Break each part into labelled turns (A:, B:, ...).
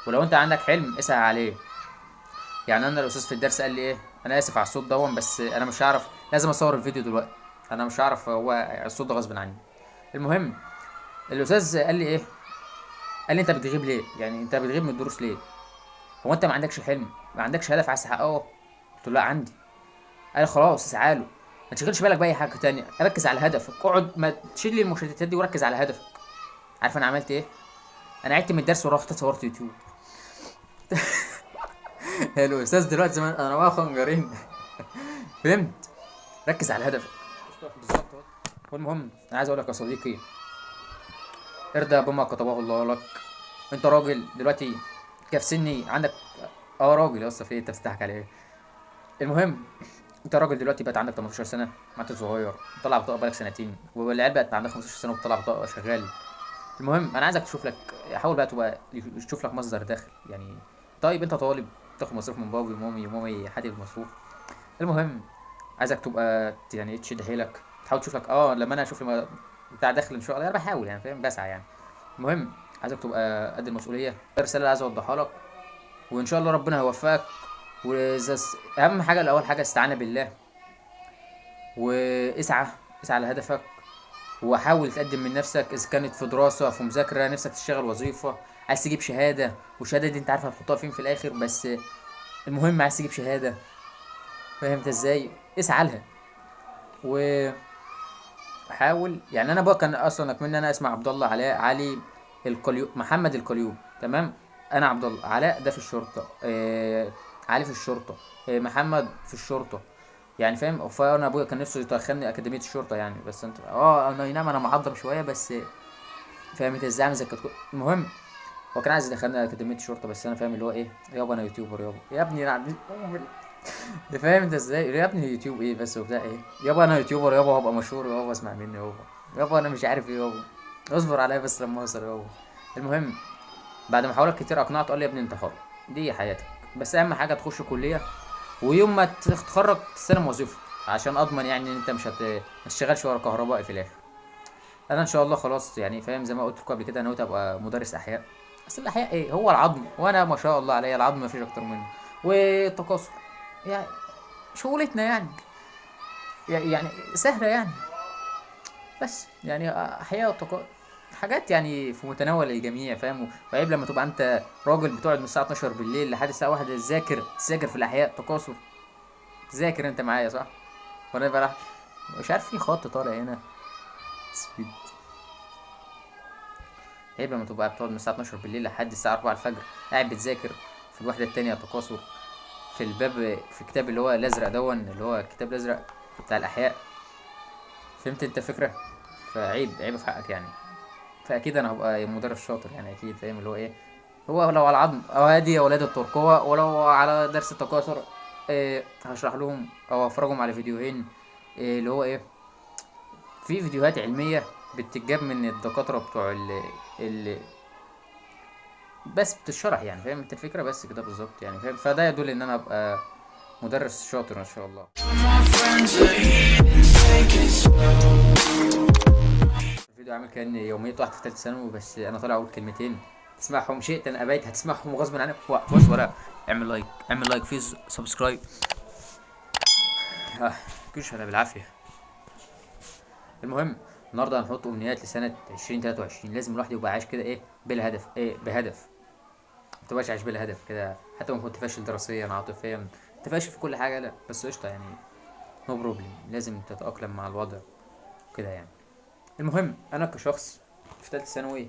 A: ولو انت عندك حلم اسعى عليه. يعني انا الاستاذ في الدرس قال لي ايه، انا اسف على الصوت دون بس انا مش هعرف، لازم اصور الفيديو دلوقتي، انا مش هعرف، هو الصوت ده غصب عني. المهم الاستاذ قال لي ايه، قال لي انت بتغيب ليه، يعني انت بتغيب من الدروس ليه، هو انت ما عندكش حلم، ما عندكش هدف عايز تحققه؟ قلت له لا عندي. قال لي خلاص اسعى له، ما تشغلش بالك باي حاجه تانية، ركز على هدفك، اقعد ما تشيل لي المشتتات دي وركز على هدفك. عارف انا عملت ايه؟ انا عدت من الدرس ورحت صورت يوتيوب. الاستاذ دلوقتي زمان انا ما خنجرين. فهمت؟ ركز على هدفك بالظبط. والمهم انا عايز اقول لك يا صديقي، ارضى بما كتبه الله لك. انت راجل دلوقتي كيف سني عندك، اه راجل يا اسطى، في إيه؟ انت بتضحك على ايه؟ المهم انت راجل دلوقتي بقت عندك 18 سنه، ما انت صغير، طلع بطاقه بقالك سنتين، والعيال بقت عندك 15 سنه وبتطلع بطاقه شغال. المهم انا عايزك تشوف لك، حاول بقى تبقى تشوف لك مصدر دخل يعني. طيب انت طالب تاخد مصروف من بابي ومامي، ومامي حد المصروف. المهم عايزك تبقى يعني إيه، تشد حيلك، تحاول تشوف لك لما انا اشوف لما بتاع دخل ان شاء الله، انا بحاول يعني فاهم، بسعى يعني. المهم عايزك تبقى قد المسؤوليه، الرساله اللي عايز اوضحها لك، وان شاء الله ربنا هيوفقك. اهم حاجه الاول حاجه استعانه بالله، واسعى، اسعى لهدفك، وحاول تقدم من نفسك اذا كانت في دراسه في مذاكره، نفسك تشتغل وظيفه، عايز تجيب شهاده، والشهاده دي انت عارف هتحطها فين في الاخر، بس المهم عايز تجيب شهاده، فهمت ازاي؟ اسعى لها. وحاول يعني، انا بقى كان اصلا اتمنى انا اسمع عبد الله علاء علي القليوب، محمد القليوب، تمام. انا عبد الله علاء ده في الشرطه، علي في الشرطه، محمد في الشرطه، يعني فاهم. فانا ابويا كان نفسه يدخلني اكاديميه الشرطه يعني، بس انت انا أي نعم انا معضم شويه بس، فاهم ازاي عامل زي الكتكوت. المهم هو كان عايز يدخلني اكاديميه الشرطه، بس انا فاهم اللي هو ايه، يابا انا يوتيوبر يابا، يا ابني انت فاهم انت ازاي يا ابني، يوتيوب ايه بس وبتاع ايه، يابا انا يوتيوبر يابا، هبقى مشهور يابا، اسمع مني يابا، يابا انا مش عارف ايه يابا، اصبر عليا بس لما اوصل يابا. المهم بعد ما حاولت كتير اقنعته، قال لي يا ابني انت حر، دي حياتك، بس اهم حاجه تخش كليه، ويوم ما تتخرج تستلم وظيفه، عشان اضمن يعني ان انت ما تشتغلش ورا كهربائي في الاخر. انا ان شاء الله خلاص يعني فاهم، زي ما قلت لكم قبل كده انا ناوي ابقى مدرس احياء. اصل الاحياء ايه، هو العظم، وانا ما شاء الله عليا العظم ما فيش اكتر منه، والتكاثر يعني شغلتنا يعني، يعني سهله يعني، بس يعني احياء حاجات يعني في متناول الجميع فاهم. وعيب لما تبقى انت راجل بتقعد من الساعه 12 بالليل لحد الساعه 1 تذاكر في الاحياء تكاثر، تذاكر انت معايا صح؟ وانا بقى مش عارف في خط طالع هنا سبيد. عيب لما تبقى بتقعد من الساعه 12 بالليل لحد الساعه 4 الفجر قاعد بتذاكر في الوحده التانية تكاثر، في الباب في الكتاب اللي هو الازرق دون، اللي هو الكتاب الازرق بتاع الاحياء. فهمت انت الفكره؟ فعيب عيب في حقك يعني. فاكيد انا هبقى مدرب شاطر يعني، اكيد فاهم اللي هو ايه، هو لو على العظم او هادي يا ولاد الترقوة، ولو على درس التكاثر هشرح لهم او افرجهم على فيديوهين، اللي هو ايه، في فيديوهات علمية بتتجاب من الدكاترة بتوع ال بس بتشرح يعني، فاهم انت الفكرة بس كده بالظبط يعني فاهم. فده يدل ان انا ابقى مدرس شاطر ان شاء الله. الفيديو عامل كأن يومية واحد في تالتة ثانوي، بس انا طالع اقول كلمتين تسمعهم، شئت ام ابيت هتسمعهم غصب عنك. بص ولا اعمل لايك، اعمل لايك في سبسكرايب، كلش انا بالعافية. المهم النهارده هنحط امنيات لسنة 2023، لازم الواحد يبقى عايش كده ايه بالهدف، ايه بهدف، ما تبقاش عايش بلا هدف كده، حتى لو كنت فاشل دراسيا عاطفيا، انت فاشل في كل حاجة لا بس قشطة يعني، نو بروبلم، لازم تتأقلم مع الوضع كده يعني. المهم انا كشخص في ثالثه ثانوي،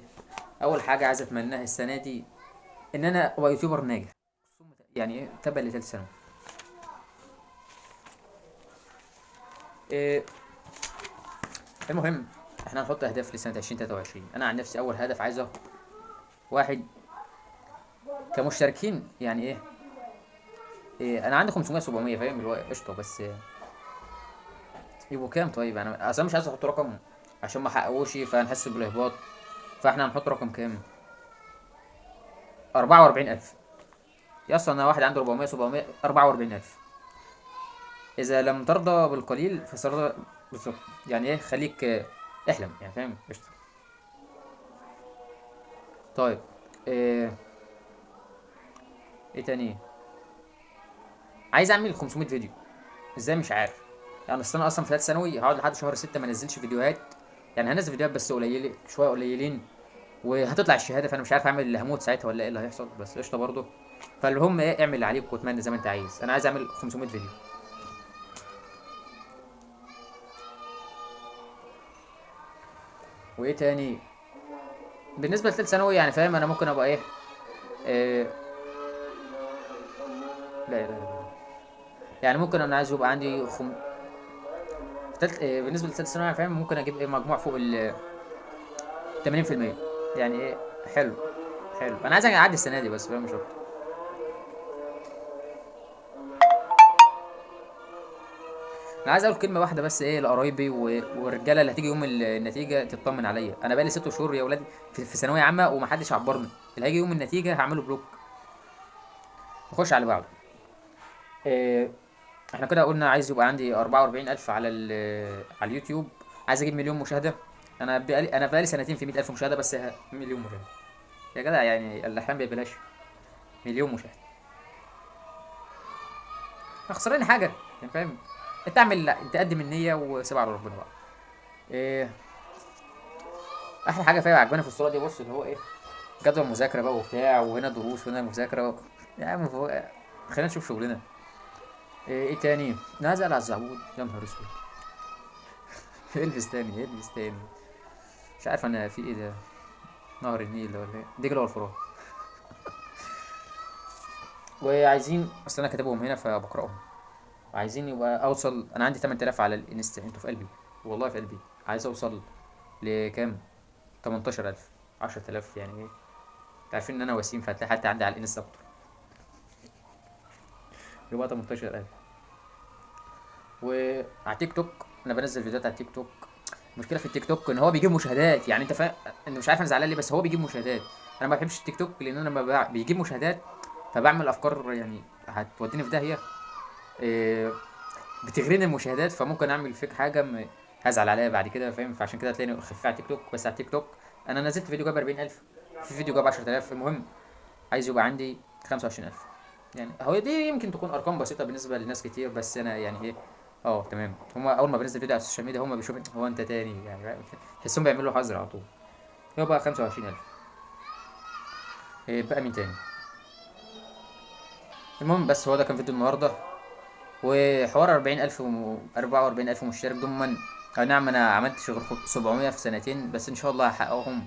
A: اول حاجه عايز اتمناها السنه دي ان انا ابقى يوتيوبر ناجح، يعني ايه تبع لثالثه ثانوي. إيه المهم احنا هنحط اهداف لسنه 2023. انا عن نفسي اول هدف عايزه واحد، كمشتركين يعني إيه انا عندي 500 700 فاهم اللي هو قشطه، بس يبقوا كام؟ طيب انا اصلا مش عايز احط رقم عشان ما احققوش فنحس بالاحباط، فاحنا هنحط رقم كام؟ 44000. يا اصلا انا واحد عنده 400 700، 44000. اذا لم ترضى بالقليل فسرضى بالظبط، يعني ايه خليك احلم يعني فاهم قشطه. طيب إيه ايه تاني؟ عايز اعمل 500 فيديو. ازاي؟ مش عارف. يعني اصل انا اصلا في ثالث ثانوي هقعد لحد شهر 6 ما انزلش فيديوهات. يعني هنزل فيديوهات بس قليلين شويه قليلين. وهتطلع الشهاده، فانا مش عارف اعمل اللي هموت ساعتها ولا ايه اللي هيحصل، بس قشطه برضه. فالهم ايه، اعمل اللي عليك واتمنى زي ما انت عايز. انا عايز اعمل 500 فيديو. وايه تاني؟ بالنسبه لثالث ثانوي يعني فاهم انا ممكن ابقى ايه. إيه. لا لا لا. يعني ممكن انا عايز يبقى عندي إيه بالنسبه لثالث ثانوي يعني فاهم ممكن اجيب ايه مجموع فوق ال 80%. يعني ايه؟ حلو. حلو، انا عايز اعدي السنه دي بس فاهم مش اكتر. انا عايز اقول كلمه واحده بس ايه لقرايبي والرجاله اللي هتيجي يوم النتيجه تطمن عليا. انا بقالي 6 شهور يا ولاد في ثانويه عامه ومحدش عبرني. اللي هيجي يوم النتيجه هعمله بلوك. نخش على اللي بعده. إيه. احنا كده قلنا عايز يبقى عندي 44,000 على على اليوتيوب. عايز اجيب مليون مشاهده. انا بقالي سنتين في 100,000 مشاهده بس مليون مشاهده. يا جدع يعني الاحلام ببلاش. مليون مشاهده. ما خسراني حاجه. يعني فاهم. انت اعمل، لا انت قدم النيه وسيب على ربنا بقى. إيه. احلى حاجه فيها عجباني في الصوره دي بص اللي هو ايه، جدول مذاكره بقى وبتاع وهنا دروس وهنا مذاكره يا عم خلينا نشوف شغلنا. ايه تاني؟ نازل على الزعبود يا نهار اسود. البس تاني البس تاني. مش عارف انا في ايه ده. نهر النيل ده ولا ايه؟ دجله والفرات. وعايزين اصل انا كاتبهم هنا فبقراهم. عايزين يبقى اوصل، انا عندي 8000 على الانستا، انتوا في قلبي. والله في قلبي. عايز اوصل لكام؟ 18,000. 10,000 يعني ايه. عارفين ان انا وسيم فهتلاقي حتى عندي على الانستا اكتر. يبقى 18,000. وعلى تيك توك انا بنزل فيديوهات على تيك توك. المشكله في التيك توك ان هو بيجيب مشاهدات، يعني انت فاهم. انت مش عارف انا زعلان ليه بس هو بيجيب مشاهدات. انا ما بحبش التيك توك لان انا لما بيجيب مشاهدات فبعمل افكار يعني هتوديني في داهيه. إيه. بتغريني المشاهدات فممكن اعمل فيك حاجه هزعل عليها بعد كده فاهم. فعشان كده تلاقيني خفيف على تيك توك. بس على تيك توك انا نزلت فيديو جاب 40,000. في فيديو جاب 10,000. المهم عايز يبقى عندي 25,000. يعني هو دي يمكن تكون ارقام بسيطه بالنسبه لناس كتير بس انا يعني ايه. اه تمام. هما اول ما بنزل فيديو على السوشيال ميديا هما بيشوفوا هو انت تاني يعني تحسهم بيعملوا حظر على طول. يبقى 25,000. إيه بقى مين تاني؟ المهم بس هو ده كان فيديو النهارده. وحوار 40,000 44,000 مشترك ضمن. أي نعم أنا عملت شغل 700 في سنتين بس إن شاء الله هحققهم.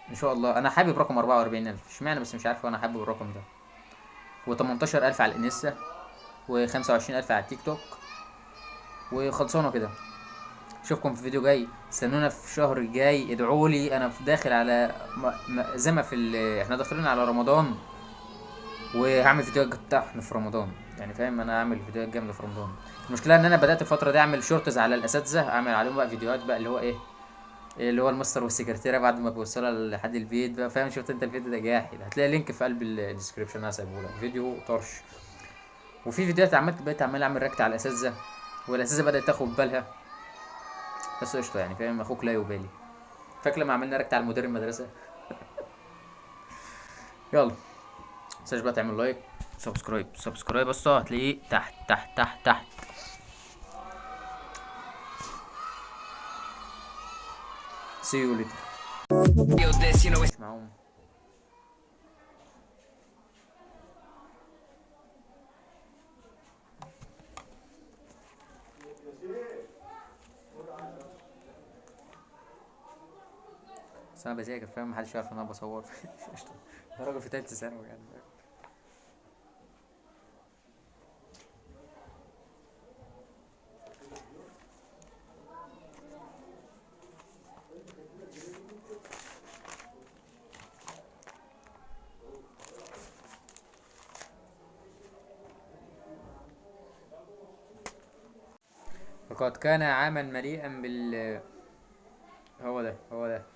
A: إن شاء الله أنا حابب رقم 44,000 اشمعنى بس مش عارف أنا حابب الرقم ده. و18,000 على الانستا. و25,000 على التيك توك. وخلصانه كده. اشوفكم في فيديو جاي. استنونا في الشهر الجاي. ادعوا لي انا في داخل على زي ما في احنا داخلين على رمضان. وهعمل فيديوهات طحن في رمضان. يعني فاهم انا هعمل فيديوهات جامده في رمضان. المشكله ان انا بدات الفتره دي اعمل شورتز على الاساتذه اعمل عليهم بقى فيديوهات بقى اللي هو ايه. اللي هو المستر والسكرتيره بعد ما بيوصلها لحد البيت بقى فاهم. شفت انت الفيديو ده جاحد هتلاقي لينك في قلب الديسكربشن انا سايبه لك فيديو طرش. وفي فيديوهات بقيت عمال اعمل رياكت على الاساتذه. والاساتذه بدات تاخد بالها. بس قشطه يعني فاهم اخوك لا يبالي. فاكر لما عملنا رياكت على مدير المدرسه. يلا متنساش بقى تعمل لايك. سبسكرايب بس هتلاقيه تحت تحت تحت تحت. see you later. معاهم. بس انا بذاكر فاهم محدش يعرف ان انا بصور. قشطه. ده راجل في تالتة ثانوي يعني فاهم. لقد كان عاما مليئا هو ده.